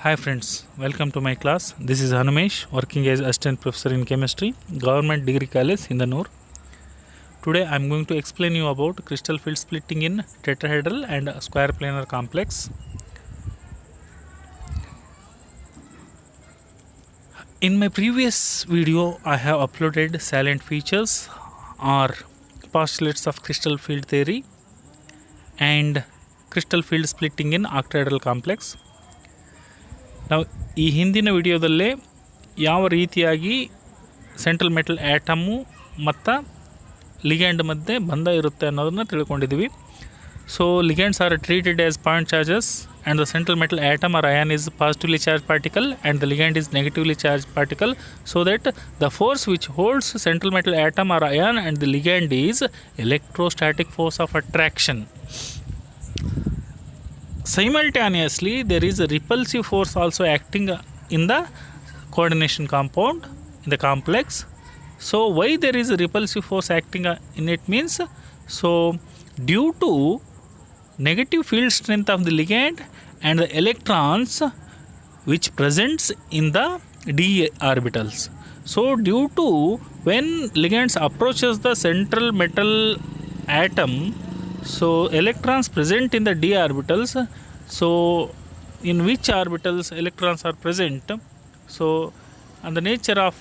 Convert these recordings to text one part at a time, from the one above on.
Hi friends, welcome to my class. This is Hanumesh, working as assistant professor in chemistry, Government Degree College, Hindanur. Today I am going to explain you about crystal field splitting in tetrahedral and square planar complex. In my previous video, I have uploaded salient features or postulates of crystal field theory and crystal field splitting in octahedral complex. ನಾವು ಈ ಹಿಂದಿನ ವಿಡಿಯೋದಲ್ಲೇ ಯಾವ ರೀತಿಯಾಗಿ central metal ಆ್ಯಟಮು ಮತ್ತು ligand ಮಧ್ಯೆ ಬಂಧ ಇರುತ್ತೆ ಅನ್ನೋದನ್ನು ತಿಳ್ಕೊಂಡಿದ್ದೀವಿ. So ligands are treated as point charges and the central metal atom or ion is positively charge particle and the ligand is negatively charge particle, so that the force which holds central metal atom or ion and the ligand is electrostatic force of attraction. Simultaneously, there is a repulsive force also acting in the coordination compound in the complex. So why there is a repulsive force acting in it means, so due to negative field strength of the ligand and the electrons which presents in the d orbitals. So due to when ligands approaches the central metal atom, so electrons present in the d orbitals, so in which orbitals electrons are present, so and the nature of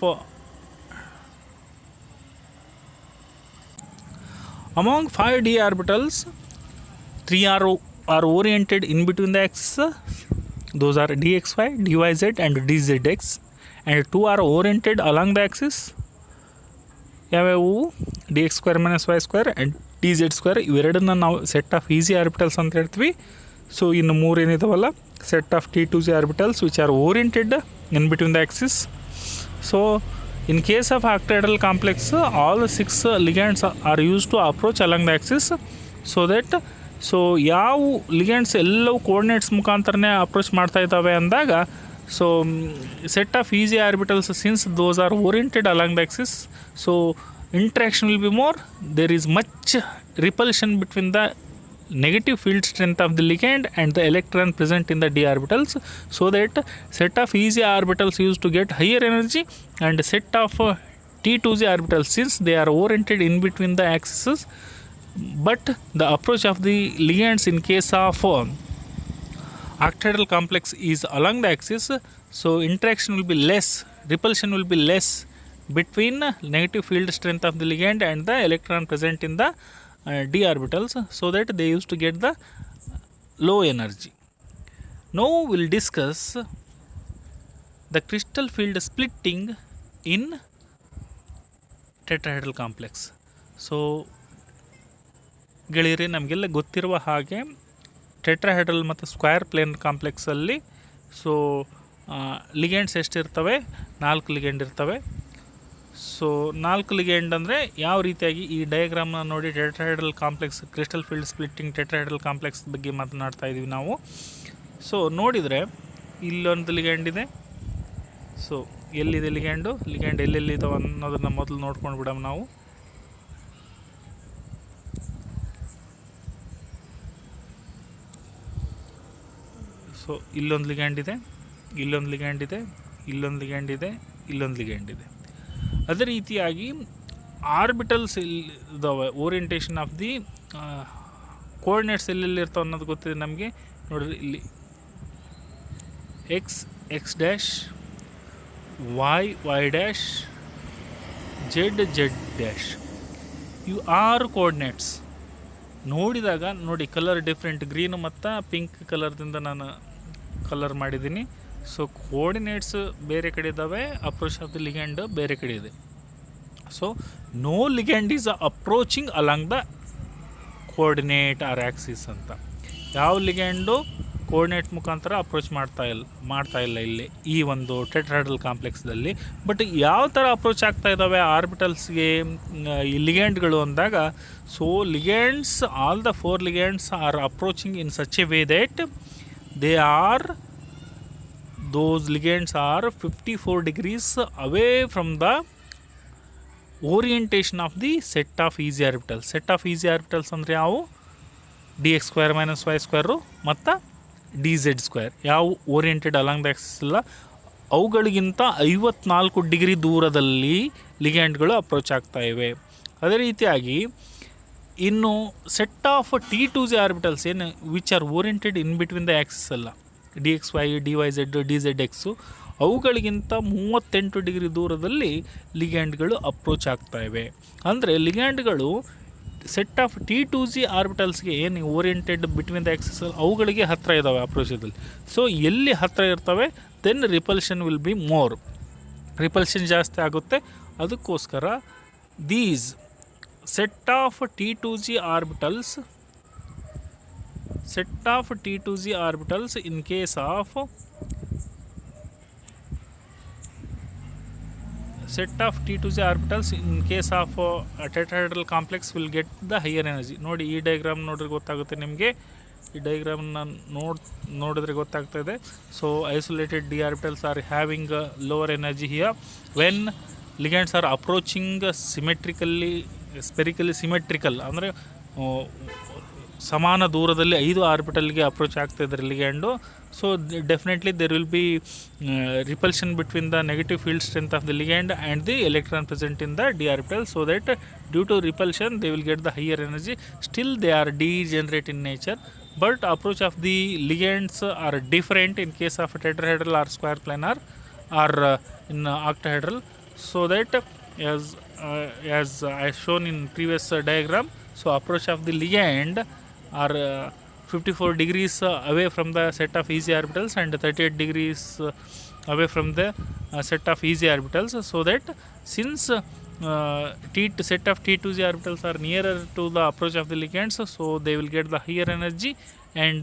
among 5 d orbitals, 3 are oriented in between the axes, those are dxy, dyz and dzx, and 2 are oriented along the axis, ಯಾವ್ಯಾವು dx square minus y square and D Z square. ಇವೆರಡನ್ನ ನಾವು set of easy orbitals ಅಂತ ಹೇಳ್ತೀವಿ. So ಇನ್ನು 3 ಏನಿದಾವಲ್ಲ, set of T two G orbitals which are oriented in between the axis. So in case of octahedral complex, all 6 ligands are use to approach along the axis, so that so ಯಾವ ligands ಎಲ್ಲವೂ coordinates ಮುಖಾಂತರನೇ approach ಮಾಡ್ತಾ ಇದ್ದಾವೆ ಅಂದಾಗ, so set of easy orbitals, since those are oriented along the axis, so interaction will be more. There is much repulsion between the negative field strength of the ligand and the electron present in the d orbitals, so that set of easy orbitals used to get higher energy, and set of T2z orbitals, since they are oriented in between the axes, but the approach of the ligands in case of octahedral complex is along the axis, so interaction will be less, repulsion will be less between negative field strength of the ligand and the electron present in the d orbitals, so that they used to get the low energy. Now we will discuss the crystal field splitting in tetrahedral complex. So ಗೆಳೆಯರೇ, ನಮಗೆಲ್ಲ ಗೊತ್ತಿರುವ ಹಾಗೆ tetrahedral ಮತ್ತು square plane ಕಾಂಪ್ಲೆಕ್ಸಲ್ಲಿ so ligands ಎಷ್ಟಿರ್ತವೆ? 4 ligand ಇರ್ತವೆ. So 4 ligand ಅಂದರೆ ಯಾವ ರೀತಿಯಾಗಿ, ಈ ಡಯಾಗ್ರಾಮ್ನ ನೋಡಿ tetrahedral complex, crystal field splitting tetrahedral complex ಬಗ್ಗೆ ಮಾತನಾಡ್ತಾ ಇದ್ದೀವಿ ನಾವು. ಸೊ ನೋಡಿದರೆ ಇಲ್ಲೊಂದು ಲಿಗ್ಯಾಂಡ್ ಇದೆ. ಸೊ ಎಲ್ಲಿದೆ ಲಿಗ್ಯಾಂಡ್ ಎಲ್ಲೆಲ್ಲಿದ್ದಾವೆ ಅನ್ನೋದನ್ನು ಮೊದಲು ನೋಡ್ಕೊಂಡು ಬಿಡೋಣ ನಾವು. ಸೊ ಇಲ್ಲೊಂದು ಲಿಗ್ಯಾಂಡ್ ಇದೆ, ಇಲ್ಲೊಂದು ಲಿಗ್ಯಾಂಡ್ ಇದೆ, ಇಲ್ಲೊಂದು ಲಿಗ್ಯಾಂಡ್ ಇದೆ, ಇಲ್ಲೊಂದು ಲಿಗ್ಯಾಂಡ್ ಇದೆ. ಅದೇ ರೀತಿಯಾಗಿ ಆರ್ಬಿಟಲ್ಸ್ ಇದ್ದಾವೆ. ಓರಿಯೆಂಟೇಷನ್ ಆಫ್ ದಿ ಕೋಆರ್ಡಿನೇಟ್ಸ್ ಎಲ್ಲೆಲ್ಲಿ ಇರ್ತಾವೆ ಅನ್ನೋದು ಗೊತ್ತಿದೆ ನಮಗೆ. ನೋಡಿರಿ, ಇಲ್ಲಿ x dash, y dash, z dash, ಇವು 6 ಕೋಆರ್ಡಿನೇಟ್ಸ್. ನೋಡಿದಾಗ ನೋಡಿ, ಕಲರ್ ಡಿಫ್ರೆಂಟ್, ಗ್ರೀನು ಮತ್ತು ಪಿಂಕ್ ಕಲರ್ದಿಂದ ನಾನು ಕಲರ್ ಮಾಡಿದ್ದೀನಿ. ಸೊ ಕೋಆರ್ಡಿನೇಟ್ಸ್ ಬೇರೆ ಕಡೆ ಇದ್ದಾವೆ, ಅಪ್ರೋಚ್ ಆಫ್ ದ ಲಿಗ್ಯಾಂಡ್ ಬೇರೆ ಕಡೆ ಇದೆ. So no ligand is approaching along the coordinate or axis ಅಂತ. ಯಾವ ಲಿಗ್ಯಾಂಡು ಕೋಆರ್ಡಿನೇಟ್ ಮುಖಾಂತರ ಅಪ್ರೋಚ್ ಮಾಡ್ತಾ ಇಲ್ಲ ಇಲ್ಲಿ ಈ ಒಂದು ಟೆಟ್ರಾಹೆಡ್ರಲ್ ಕಾಂಪ್ಲೆಕ್ಸ್ದಲ್ಲಿ. ಬಟ್ ಯಾವ ಥರ ಅಪ್ರೋಚ್ ಆಗ್ತಾ ಇದ್ದಾವೆ ಆರ್ಬಿಟಲ್ಸ್ಗೆ ಈ ಲಿಗ್ಯಾಂಡ್ಗಳು ಅಂದಾಗ, so ligands, all the 4 ligands are approaching in such a way that those ligands are 54 degrees away from the orientation of the set of easy orbitals. Set of easy orbitals ಅಂದರೆ ಯಾವ? dx square minus y square ಮತ್ತು d Z square, ಯಾವ oriented along the axis ಇಲ್ಲ ಅವುಗಳಿಗಿಂತ 54 degree ದೂರದಲ್ಲಿ ಲಿಗ್ಯಾಂಡ್ಗಳು approach ಆಗ್ತಾ ಇವೆ. ಅದೇ ರೀತಿಯಾಗಿ ಇನ್ನು ಸೆಟ್ ಆಫ್ T2Z ಆರ್ಬಿಟಲ್ಸ್ ಏನು which are oriented in between the Axis ಅಲ್ಲ, DXY, DYZ, DZX, ಅವುಗಳಿಗಿಂತ 38 ಡಿಗ್ರಿ ದೂರದಲ್ಲಿ ಲಿಗ್ಯಾಂಡ್ಗಳು ಅಪ್ರೋಚ್ ಆಗ್ತಾ ಇವೆ. ಅಂದರೆ ಲಿಗ್ಯಾಂಡ್ಗಳು ಸೆಟ್ ಆಫ್ T2Z ಆರ್ಬಿಟಲ್ಸ್ಗೆ ಏನು ಓರಿಯೆಂಟೆಡ್ ಬಿಟ್ವೀನ್ ದ ಆ್ಯಕ್ಸಿಸ್ ಅವುಗಳಿಗೆ ಹತ್ತಿರ ಇದ್ದಾವೆ ಅಪ್ರೋಚದಲ್ಲಿ. ಸೊ ಎಲ್ಲಿ ಹತ್ತಿರ ಇರ್ತವೆ then repulsion will be more, repulsion ಜಾಸ್ತಿ ಆಗುತ್ತೆ. ಅದಕ್ಕೋಸ್ಕರ these set of T2Z orbitals in case of tetrahedral complex will get the higher energy. ನೋಡಿ ಈ ಡಯಾಗ್ರಾಮ್ ನೋಡಿದ್ರೆ ಗೊತ್ತಾಗುತ್ತೆ ನಿಮಗೆ, ಈ ಡಯಾಗ್ರಾಮ್ನ ನೋಡಿದ್ರೆ ಗೊತ್ತಾಗ್ತಾ ಇದೆ. So isolated D orbitals are having lower energy here when ligands are approaching spherically symmetrical, ಅಂದರೆ ಸಮಾನ ದೂರದಲ್ಲಿ 5 ಆರ್ಬಿಟಲ್ಗೆ ಅಪ್ರೋಚ್ ಆಗ್ತಾ ಇದ್ದಾರೆ ligand. So definitely there will be repulsion between the negative field strength of the ligand and the electron present in the d orbital, so that due to repulsion they will get the higher energy. Still they are degenerate in nature, but approach of the ligands are different in case of tetrahedral or square planar or in octahedral, so that as I shown in previous diagram, so approach of the ligand are 54 degrees away from the set of easy orbitals and 38 degrees away from the set of easy orbitals, so that since set of T2Z orbitals are nearer to the approach of the ligands, so they will get the higher energy, and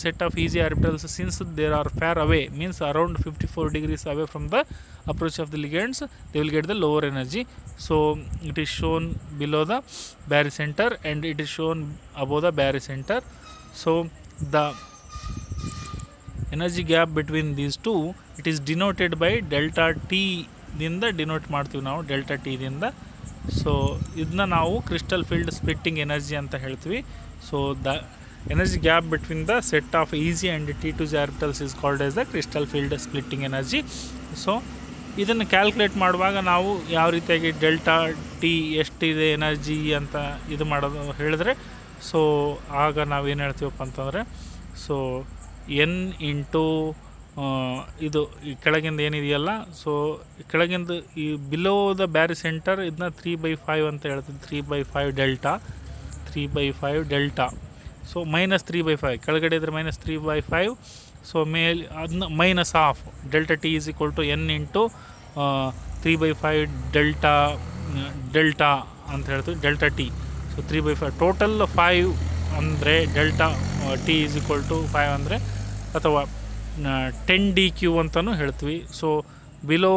set of easy orbitals, since they are far away, means around 54 degrees away from the approach of the ligands, they will get the lower energy. So it is shown below the barycenter and it is shown above the barycenter. So the energy gap between these two, it is denoted by delta T ದಿಂದ denote ಮಾಡ್ತೀವಿ ನಾವು, delta T ದಿಂದ. So ಇದನ್ನ ನಾವು crystal field splitting energy ಅಂತ ಹೇಳ್ತೀವಿ. So the energy gap between the set of easy and T2Z orbitals is called as the crystal field splitting energy. So ಇದನ್ನು calculate ಮಾಡುವಾಗ ನಾವು ಯಾವ ರೀತಿಯಾಗಿ ಡೆಲ್ಟಾ ಟಿ ಎಷ್ಟಿದೆ ಎನರ್ಜಿ ಅಂತ ಇದು ಮಾಡೋದು ಹೇಳಿದ್ರೆ, ಸೊ ಆಗ ನಾವೇನು ಹೇಳ್ತೀವಪ್ಪ ಅಂತಂದರೆ, ಸೊ ಎನ್ ಇಂಟು ಇದು ಈ ಕೆಳಗಿಂದ ಏನಿದೆಯಲ್ಲ, ಸೊ ಕೆಳಗಿಂದ ಈ ಬಿಲೋ ದ ಬ್ಯಾರಿಸೆಂಟರ್ ಇದನ್ನ 3/5 ಅಂತ ಹೇಳ್ತೀವಿ. 3/5 ಡೆಲ್ಟಾ. ಸೊ -3/5 ಕೆಳಗಡೆ ಇದ್ರೆ -3/5. ಸೊ ಮೇಲೆ ಅದನ್ನ minus of delta T is equal to N into 3/5 delta ಅಂತ ಹೇಳ್ತೀವಿ, ಡೆಲ್ಟಾ ಟಿ. ಸೊ 3/5 ಟೋಟಲ್ 5 ಅಂದರೆ delta T is equal to 5 ಅಂದರೆ, ಅಥವಾ 10 DQ ಅಂತಲೂ ಹೇಳ್ತೀವಿ. So below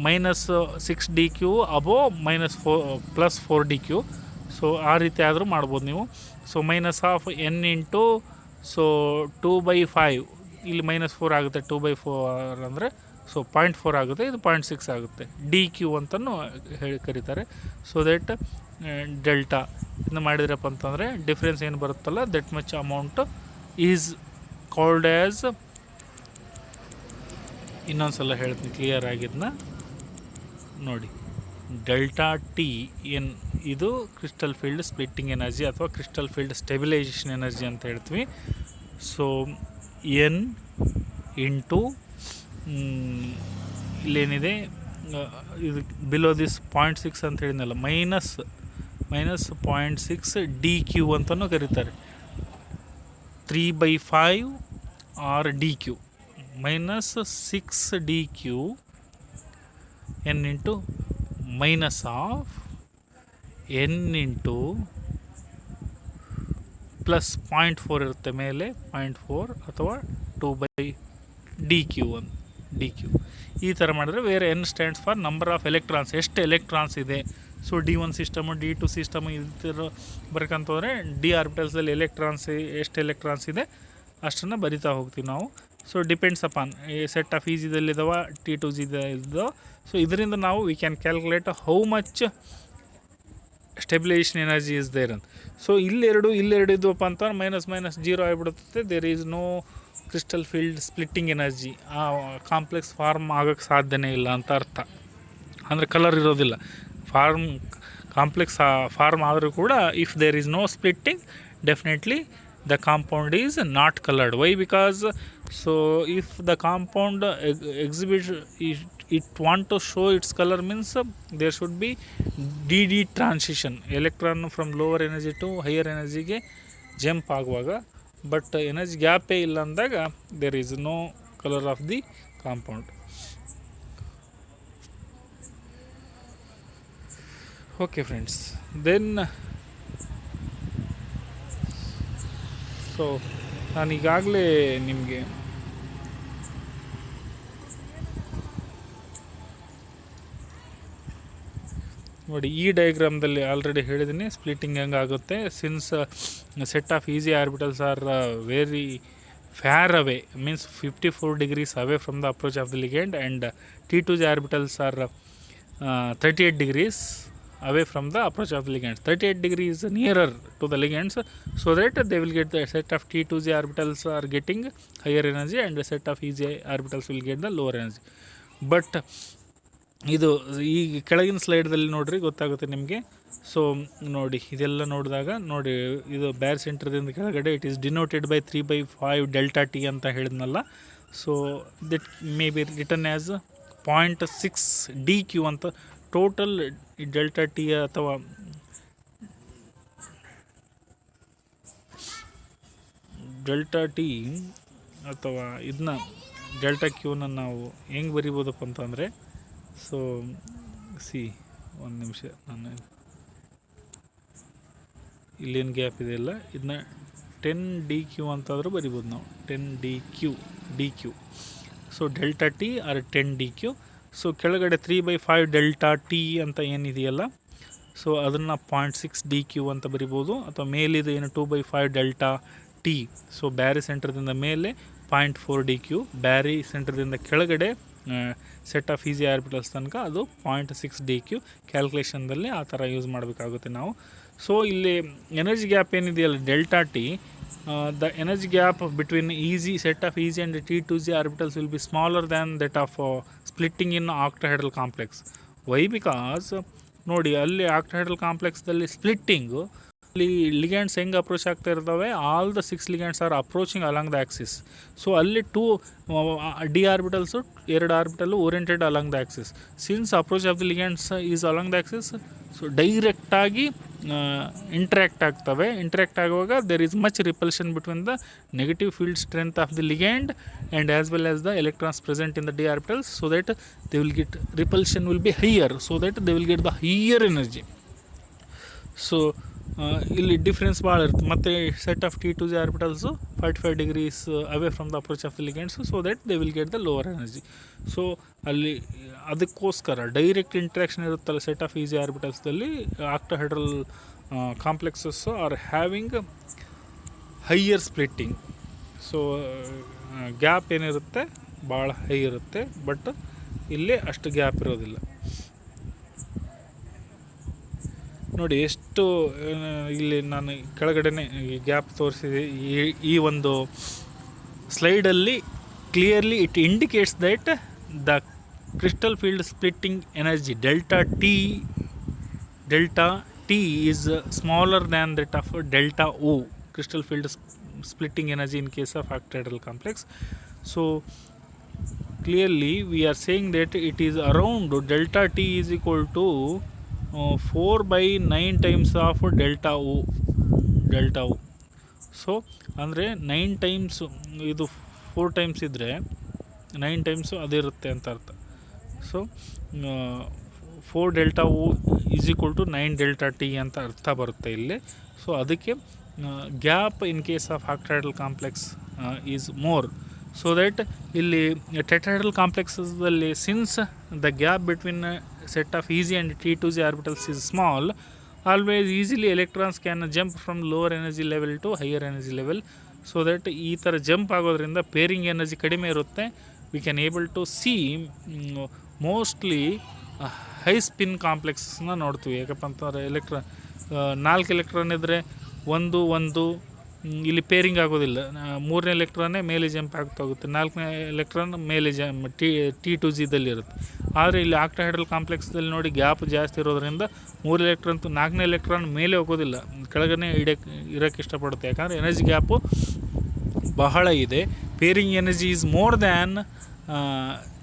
-6 DQ, above +4 DQ. So ಆ ರೀತಿ ಆದರೂ ಮಾಡ್ಬೋದು ನೀವು. So minus of N into so 2/5, ಇಲ್ಲಿ -4 ಆಗುತ್ತೆ, 2/4 ಅಂದರೆ ಸೊ 0.4 ಆಗುತ್ತೆ, ಇದು 0.6 ಆಗುತ್ತೆ. DQ ಅಂತಲೂ ಕರೀತಾರೆ. ಸೊ ದಟ್ ಡೆಲ್ಟಾ ಇದನ್ನು ಮಾಡಿದ್ರಪ್ಪ ಅಂತಂದರೆ ಡಿಫ್ರೆನ್ಸ್ ಏನು ಬರುತ್ತಲ್ಲ, that much amount is called as, ಇನ್ನೊಂದು ಸಲ ಹೇಳ್ತೀನಿ ಕ್ಲಿಯರ್ ಆಗಿದ್ದನ್ನ ನೋಡಿ, ಡೆಲ್ಟಾ ಟಿ ಎನ್ ಇದು ಕ್ರಿಸ್ಟಲ್ ಫೀಲ್ಡ್ ಸ್ಪ್ಲಿಟ್ಟಿಂಗ್ ಎನರ್ಜಿ ಅಥವಾ ಕ್ರಿಸ್ಟಲ್ ಫೀಲ್ಡ್ ಸ್ಟೆಬಿಲೈಸೇಷನ್ ಎನರ್ಜಿ ಅಂತ ಹೇಳ್ತೀವಿ. ಸೊ ಎನ್ ಇಂಟು ಇಲ್ಲೇನಿದೆ ಇದು ಬಿಲೋ ದಿಸ್ 0.6 ಅಂತ ಹೇಳಿದ್ನಲ್ಲ, -0.6 DQ ಅಂತಲೂ ಕರೀತಾರೆ. 3/5 or DQ, -6 DQ n into minus of n into plus 0.4 ಇರುತ್ತೆ ಮೇಲೆ 0.4, ಅಥವಾ 2/DQ. ಈ ಥರ ಮಾಡಿದ್ರೆ ಬೇರೆ n stands for number of electrons, ಎಷ್ಟು ಎಲೆಕ್ಟ್ರಾನ್ಸ್ ಇದೆ. So D1 system, D2 system ಈ ಥರ ಬರ್ಕಂತಂದರೆ ಡಿ ಆರ್ಬಿಟಲ್ಸಲ್ಲಿ ಎಷ್ಟು ಎಲೆಕ್ಟ್ರಾನ್ಸ್ ಇದೆ ಅಷ್ಟನ್ನು ಬರಿತಾ ಹೋಗ್ತೀವಿ ನಾವು. So depends upon set of ಈಸಿದಲ್ಲಿದ್ದಾವ, T2Z ಇದ್ದಾವೆ. ಸೊ ಇದರಿಂದ ನಾವು we can calculate how much stabilization energy is there ಅಂತ. ಸೊ ಇಲ್ಲೆರಡು ಇದ್ದವಪ್ಪ ಅಂತ -0 ಆಗಿಬಿಡುತ್ತೆ. There is no crystal field splitting energy ಆ ಕಾಂಪ್ಲೆಕ್ಸ್ ಫಾರ್ಮ್ ಆಗೋಕ್ಕೆ ಸಾಧ್ಯನೇ ಇಲ್ಲ ಅಂತ ಅರ್ಥ. ಅಂದರೆ ಕಲರ್ ಇರೋದಿಲ್ಲ. ಕಾಂಪ್ಲೆಕ್ಸ್ ಫಾರ್ಮ್ ಆದರೂ ಕೂಡ if there is no splitting, definitely the compound is not colored. Why? Because so if the compound exhibits it want to show its color, means there should be dd transition, electron from lower energy to higher energy ಗೆ jump ಆಗುವಾಗ. But energy ಗ್ಯಾಪೇ ಇಲ್ಲ ಅಂದಾಗ there is no colour of the compound. Okay friends, then so ನಾನು ಈಗಾಗಲೇ ನಿಮಗೆ ನೋಡಿ ಈ ಡಯಾಗ್ರಾಮ್ದಲ್ಲಿ ಆಲ್ರೆಡಿ ಹೇಳಿದ್ದೀನಿ ಸ್ಪ್ಲಿಟ್ಟಿಂಗ್ ಹೆಂಗೆ ಆಗುತ್ತೆ. Since set of easy orbitals are very fair away, means 54 degrees away from the approach of the ligand, and T2 orbitals are 38 degrees away from the approach of the ligand. 38 degrees nearer to the ligands, so that they will get the set of T2 orbitals are getting higher energy and the set of EZ orbitals will get the lower energy. But ಇದು ಈ ಕೆಳಗಿನ ಸ್ಲೈಡ್ದಲ್ಲಿ ನೋಡಿರಿ ಗೊತ್ತಾಗುತ್ತೆ ನಿಮಗೆ. So ನೋಡಿ ಇದೆಲ್ಲ ನೋಡಿದಾಗ ನೋಡಿ ಇದು ಬ್ಯಾರ್ ಸೆಂಟರ್ದಿಂದ ಕೆಳಗಡೆ it is denoted by 3/5 delta T ಅಂತ ಹೇಳಿದ್ನಲ್ಲ. So that may be return as 0.6 DQ ಅಂತ. ಟೋಟಲ್ ಡೆಲ್ಟಾ ಟಿ ಅಥವಾ ಡೆಲ್ಟಾ ಟಿ ಅಥವಾ ಇದನ್ನ ಡೆಲ್ಟಾ ಕ್ಯೂನ ನಾವು ಹೆಂಗೆ ಬರಿಬೋದಪ್ಪ ಅಂತಂದರೆ, ಸೊ ಒಂದು ನಿಮಿಷ, ನಾನು ಇಲ್ಲೇನು ಗ್ಯಾಪ್ ಇದೆಯಲ್ಲ ಇದನ್ನ 10 DQ ಅಂತಾದರೂ ಬರಿಬೋದು ನಾವು. 10 DQ. So delta T or 10 DQ. So ಕೆಳಗಡೆ 3/5 ಡೆಲ್ಟಾ ಟಿ ಅಂತ ಏನಿದೆಯಲ್ಲ, ಸೊ ಅದನ್ನು 0.6 DQ ಅಂತ ಬರಿಬೋದು. ಅಥವಾ ಮೇಲಿದು ಏನು 2/5 ಡೆಲ್ಟಾ ಟಿ. ಸೊ ಬ್ಯಾರಿ ಸೆಂಟರ್ದಿಂದ ಮೇಲೆ 0.4 DQ, ಬ್ಯಾರಿ ಸೆಂಟರ್ದಿಂದ ಕೆಳಗಡೆ ಸೆಟ್ ಆಫ್ ಈಸಿ ಆರ್ಬಿಟಲ್ಸ್ ತನಕ ಅದು 0.6 DQ. ಕ್ಯಾಲ್ಕುಲೇಷನ್ದಲ್ಲಿ ಆ ಥರ ಯೂಸ್ ಮಾಡಬೇಕಾಗುತ್ತೆ ನಾವು. ಸೊ ಇಲ್ಲಿ ಎನರ್ಜಿ ಗ್ಯಾಪ್ ಏನಿದೆಯಲ್ಲ delta T, the energy gap between set of EZ and T2Z orbitals will be smaller than that of splitting in octahedral complex. Why? Because ನೋಡಿ ಅಲ್ಲಿ octahedral complexದಲ್ಲಿ ಸ್ಪ್ಲಿಟ್ಟಿಂಗು ಅಲ್ಲಿ ಲಿಗ್ಯಾಂಡ್ಸ್ ಹೆಂಗೆ ಅಪ್ರೋಚ್ ಆಗ್ತಾ ಇರ್ತವೆ, all the 6 ligands are approaching along the axis. So ಅಲ್ಲಿ 2 D orbitals 2 orbital oriented along the axis. Since approach of the ligands is along the axis, so ಡೈರೆಕ್ಟಾಗಿ interact ಆಗ್ತವೆ. Interact ಆಗುವಾಗ there is much repulsion between the negative field strength of the ligand and as well as the electrons present in the d orbitals, so that they will get repulsion will B higher, so that they will get the higher energy. So ಇಲ್ಲಿ difference ಭಾಳ ಇರುತ್ತೆ. ಮತ್ತು set of T2 orbitals 45 degrees away from the approach of the ligands, so that they will get the lower energy. So ಅಲ್ಲಿ ಅದಕ್ಕೋಸ್ಕರ direct interaction ಇರುತ್ತಲ್ಲ set of ಈಸಿ ಆರ್ಬಿಟಲ್ಸ್ದಲ್ಲಿ octahedral complexes are having higher splitting. So gap ಏನಿರುತ್ತೆ ಭಾಳ high ಇರುತ್ತೆ, but ಇಲ್ಲಿ ಅಷ್ಟು ಗ್ಯಾಪ್ ಇರೋದಿಲ್ಲ. ನೋಡಿ ಎಷ್ಟು ಇಲ್ಲಿ ನಾನು ಕೆಳಗಡೆನೆ ಈ ಗ್ಯಾಪ್ ತೋರಿಸಿದೆ. ಈ ಒಂದು ಸ್ಲೈಡಲ್ಲಿ clearly it indicates that the crystal field splitting energy delta T is smaller than that of delta O, crystal field splitting energy in case of octahedral complex. So clearly we are saying that it is around delta T is equal to 4/9 times of delta O. So ಅಂದರೆ 9 times ಇದು 4 times ಇದ್ದರೆ 9 times ಅದಿರುತ್ತೆ ಅಂತ ಅರ್ಥ. So 4 delta O is equal to 9 delta T ಅಂತ ಅರ್ಥ ಬರುತ್ತೆ ಇಲ್ಲಿ. ಸೊ ಅದಕ್ಕೆ gap in case of octahedral complex is more. So that ಇಲ್ಲಿ ಟೆಟ್ರಾಹೆಡ್ರಲ್ ಕಾಂಪ್ಲೆಕ್ಸಲ್ಲಿ since the gap between set of EZ and T2Z orbitals is small, always easily electrons can jump from lower energy level to higher energy level. So that ಈ ಥರ jump ಆಗೋದ್ರಿಂದ pairing energy ಕಡಿಮೆ ಇರುತ್ತೆ. We can able to see mostly high spin ಕಾಂಪ್ಲೆಕ್ಸಸ್ನ ನೋಡ್ತೀವಿ. ಯಾಕಪ್ಪ ಅಂತಂದರೆ 4 electron ಇದ್ದರೆ 1 1 ಇಲ್ಲಿ ಪೇರಿಂಗ್ ಆಗೋದಿಲ್ಲ. ಮೂರನೇ ಎಲೆಕ್ಟ್ರಾನೇ ಮೇಲೆ ಜಂಪ್ ಆಗ್ತಾ ಹೋಗುತ್ತೆ, ನಾಲ್ಕನೇ ಎಲೆಕ್ಟ್ರಾನ್ ಮೇಲೆ T2G-ದಲ್ಲಿರುತ್ತೆ. ಆದರೆ ಇಲ್ಲಿ ಆಕ್ಟಾಹೈಡ್ರಲ್ ಕಾಂಪ್ಲೆಕ್ಸ್ದಲ್ಲಿ ನೋಡಿ ಗ್ಯಾಪ್ ಜಾಸ್ತಿ ಇರೋದ್ರಿಂದ 3 ಎಲೆಕ್ಟ್ರಾನ್ ನಾಲ್ಕನೇ ಎಲೆಕ್ಟ್ರಾನ್ ಮೇಲೆ ಹೋಗೋದಿಲ್ಲ, ಕೆಳಗನೆ ಇರೋಕ್ಕೆ ಇಷ್ಟಪಡುತ್ತೆ. ಯಾಕಂದರೆ ಎನರ್ಜಿ ಗ್ಯಾಪು ಬಹಳ ಇದೆ. Pairing energy is more than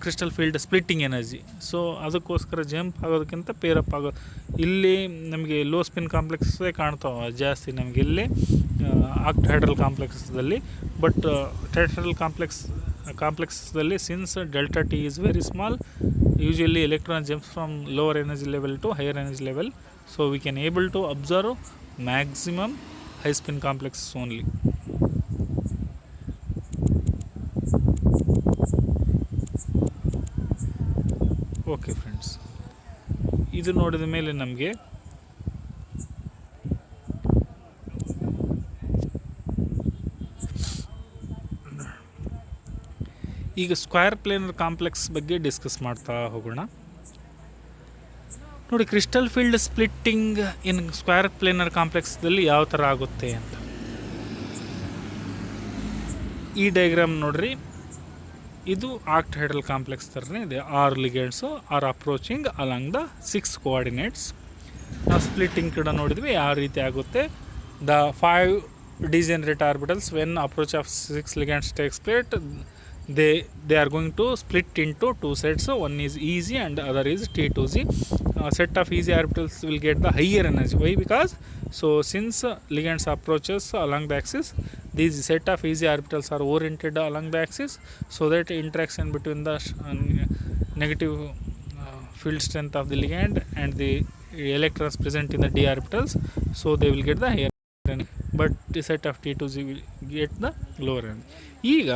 crystal field splitting energy. So ಅದಕ್ಕೋಸ್ಕರ ಜಂಪ್ ಆಗೋದಕ್ಕಿಂತ ಪೇರಪ್ ಆಗೋದು. ಇಲ್ಲಿ ನಮಗೆ ಲೋ ಸ್ಪಿನ್ ಕಾಂಪ್ಲೆಕ್ಸೇ ಕಾಣ್ತಾವೆ ಜಾಸ್ತಿ ನಮಗೆ ಇಲ್ಲಿ ಆಕ್ಟಾಹೈಡ್ರಲ್ ಕಾಂಪ್ಲೆಕ್ಸಲ್ಲಿ. ಬಟ್ ಟೆಟ್ರಾಹೈಡ್ರಲ್ ಕಾಂಪ್ಲೆಕ್ಸಲ್ಲಿ since delta T is very small, usually electron jumps from lower energy level to higher energy level, so we can able to observe maximum high spin complexes only. Okay friends, ಇದು ನೋಡಿದ ಮೇಲೆ ನಮಗೆ ಈಗ square planar complex ಬಗ್ಗೆ discuss ಮಾಡ್ತಾ ಹೋಗೋಣ. ನೋಡಿ, crystal field splitting in square planar ಕಾಂಪ್ಲೆಕ್ಸ್ದಲ್ಲಿ ಯಾವ ಥರ ಆಗುತ್ತೆ ಅಂತ ಈ ಡಯಾಗ್ರಾಮ್ ನೋಡ್ರಿ. ಇದು ಆಕ್ಟಾಹೈಡ್ರಲ್ ಕಾಂಪ್ಲೆಕ್ಸ್ ಥರನೇ ಇದೆ. 6 ligands are approaching along the 6 coordinates. ನಾವು ಸ್ಪ್ಲಿಟ್ಟಿಂಗ್ ಕೂಡ ನೋಡಿದ್ವಿ ಯಾವ ರೀತಿ ಆಗುತ್ತೆ. The 5 degenerate orbitals when approach of 6 ligands takes place, they are going to split into 2 sets. One is easy and other is T2G. Set of easy orbitals will get the higher energy. Why? Because since ligands approaches along the axis, these set of easy orbitals are oriented along the axis, so that interaction between the negative field strength of the ligand and the electrons present in the d orbitals, so they will get the higher energy, but the set of T2G will get the lower energy. ಈಗ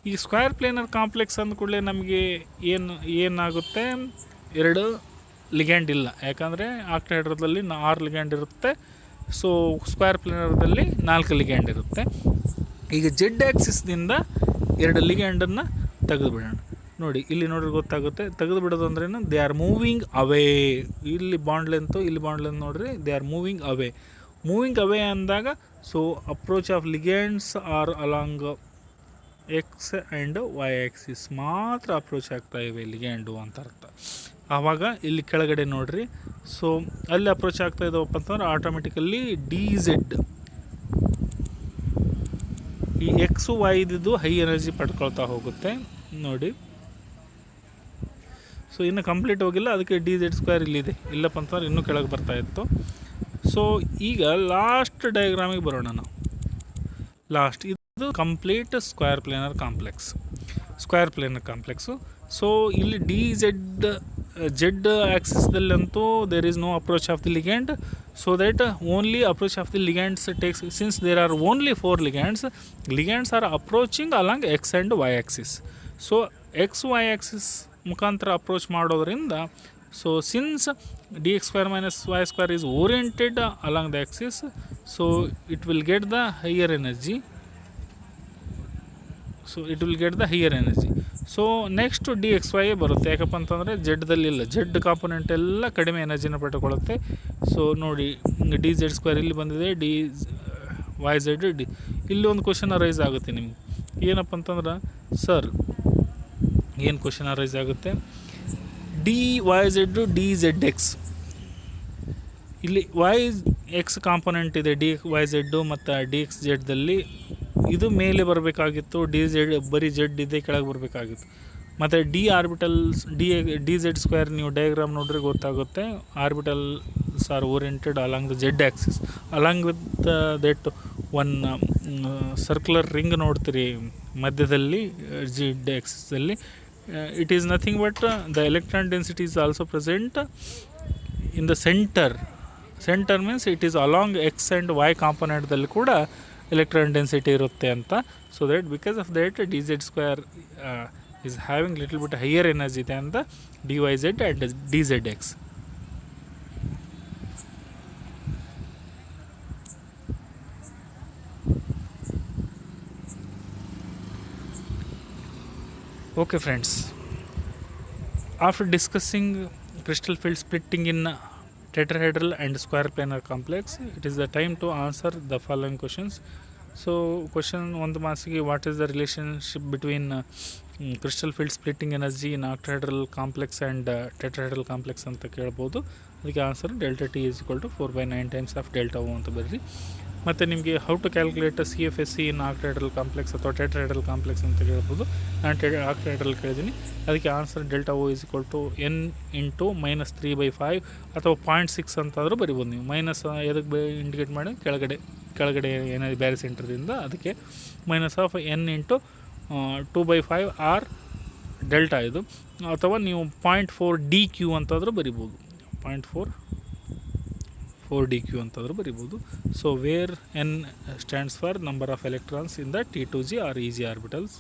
ಈ square planar complex ಅಂದ ಕೂಡಲೇ ನಮಗೆ ಏನಾಗುತ್ತೆ, 2 ligand ಇಲ್ಲ. ಯಾಕಂದರೆ ಆಕ್ಟಾಹೈಡ್ರದಲ್ಲಿ 6 ligand ಇರುತ್ತೆ. So square ಪ್ಲೇನರ್ದಲ್ಲಿ 4 ligand ಇರುತ್ತೆ. ಈಗ ಜೆಡ್ ಆ್ಯಕ್ಸಿಸ್ನಿಂದ 2 ಲಿಗ್ಯಾಂಡನ್ನು ತೆಗೆದುಬಿಡೋಣ. ನೋಡಿ, ಇಲ್ಲಿ ನೋಡ್ರಿ ಗೊತ್ತಾಗುತ್ತೆ. ತೆಗೆದು ಬಿಡೋದು ಅಂದ್ರೇನು, ದೇ ಆರ್ ಮೂವಿಂಗ್ ಅವೇ. ಇಲ್ಲಿ ಬಾಂಡ್ ಲೆಂತು, ಇಲ್ಲಿ ಬಾಂಡ್ ಲೆಂತ್ ನೋಡ್ರಿ, they are moving away. Moving away ಅಂದಾಗ so approach of ligands are along X and Y axis ಮಾತ್ರ ಅಪ್ರೋಚ್ ಆಗ್ತಾ ಇವೆ ಲಿಗ್ಯಾಂಡು ಅಂತ ಅರ್ಥ. ಆವಾಗ ಇಲ್ಲಿ ಕೆಳಗಡೆ ನೋಡ್ರಿ, ಸೊ ಅಲ್ಲಿ ಅಪ್ರೋಚ್ ಆಗ್ತಾ ಇದ್ದಾವಪ್ಪ ಅಂತಂದ್ರೆ ಆಟೋಮೆಟಿಕಲ್ಲಿ DZ ಈ ಎಕ್ಸು ವೈದಿದ್ದು ಹೈ ಎನರ್ಜಿ ಪಡ್ಕೊಳ್ತಾ ಹೋಗುತ್ತೆ ನೋಡಿ. ಸೊ ಇನ್ನು ಕಂಪ್ಲೀಟ್ ಹೋಗಿಲ್ಲ, ಅದಕ್ಕೆ DZ² ಇಲ್ಲಿದೆ. ಇಲ್ಲಪ್ಪ ಅಂತಂದ್ರೆ ಇನ್ನೂ ಕೆಳಗೆ ಬರ್ತಾ ಇತ್ತು. ಸೊ ಈಗ ಲಾಸ್ಟ್ ಡಯಾಗ್ರಾಮಿಗೆ ಬರೋಣ ನಾವು. ಲಾಸ್ಟ್ ಇದು complete square planar complex. So ಇಲ್ಲಿ ಜೆಡ್ ಆ್ಯಕ್ಸಿಸ್ದಲ್ಲಂತೂ there is no approach of the ligand, so that only approach of the ligands takes, since there are only 4 ligands are approaching along X and Y axis. So X Y axis ಮುಖಾಂತರ approach ಮಾಡೋದ್ರಿಂದ, so since dx² - y² is oriented along the axis, so it will get the higher energy. So next DXY ಬರುತ್ತೆ. ಯಾಕಪ್ಪ ಅಂತಂದರೆ ಜೆಡ್ದಲ್ಲಿಲ್ಲ, Z component ಎಲ್ಲ ಕಡಿಮೆ ಎನರ್ಜಿನ ಪಡ್ಕೊಳ್ಳುತ್ತೆ. So ನೋಡಿ, DZ² ಇಲ್ಲಿ ಬಂದಿದೆ, YZ ಇಲ್ಲಿ ಒಂದು ಕ್ವಶನ್ ಅರೈಸ್ ಆಗುತ್ತೆ ನಿಮ್ಗೆ. ಏನಪ್ಪ ಅಂತಂದ್ರೆ, ಸರ್ ಏನು ಕ್ವಶನ್ ಅರೈಸ್ ಆಗುತ್ತೆ, DYZ DZX ಇಲ್ಲಿ YX ಕಾಂಪೊನೆಂಟ್ ಇದೆ DYZ ಮತ್ತು DXZದಲ್ಲಿ. ಇದು ಮೇಲೆ ಬರಬೇಕಾಗಿತ್ತು, ಬರೀ ಜೆಡ್ ಇದೆ ಕೆಳಗೆ ಬರಬೇಕಾಗಿತ್ತು. ಮತ್ತು DZ² ನೀವು ಡಯಾಗ್ರಾಮ್ ನೋಡ್ರಿ ಗೊತ್ತಾಗುತ್ತೆ. Orbitals are oriented along the Z axis. Along with that one circular ring ನೋಡ್ತೀರಿ ಮಧ್ಯದಲ್ಲಿ ಜೆಡ್ ಆ್ಯಕ್ಸಿಸಲ್ಲಿ. It is nothing but the electron density is also present in the centre means it is along X and Y ಕಾಂಪೊನೆಂಟ್ದಲ್ಲಿ ಕೂಡ electron density ಇರುತ್ತೆ ಅಂತ. So that because of that DZ² is having little bit higher energy than the DYZ and DZX. Okay friends, after discussing crystal field splitting in tetrahedral and square planar complex, it is the time to answer the following questions. So question ಒಂದು ಮಾರ್ಕ್ಸಿಗೆ what is the relationship between crystal field splitting energy in octahedral complex and tetrahedral complex ಅಂತ ಕೇಳ್ಬೋದು. ಅದಕ್ಕೆ answer delta T is equal to 4/9 times of delta O ಅಂತ ಬರ್ರಿ. ಮತ್ತು ನಿಮಗೆ how to calculate CFSE in octahedral complex ಅಥವಾ tetrahedral complex ಅಂತ ಕೇಳ್ಬೋದು. ನಾನು ಆಕ್ಟಾಹೆಡ್ರಲ್ ಕೇಳಿದ್ದೀನಿ. ಅದಕ್ಕೆ answer delta O is equal to N into -3/5 ಅಥವಾ 0.6 ಅಂತಾದರೂ ಬರಿಬೋದು. ನೀವು ಮೈನಸ್ ಎದಕ್ಕೆ ಇಂಡಿಕೇಟ್ ಮಾಡಿ ಕೆಳಗಡೆ ಏನಾದ್ರು ಬೇರೆ ಸೆಂಟ್ರದಿಂದ, ಅದಕ್ಕೆ -N ಇಂಟು 2/5 ಆರ್ ಡೆಲ್ಟಾ ಇದು. ಅಥವಾ ನೀವು 0.4 DQ ಅಂತಾದರೂ ಬರಿಬೋದು. 0.4 DQ ಅಂತಾದರೂ ಬರಿಬೋದು. So where N stands for number of electrons in the T2G or EG orbitals.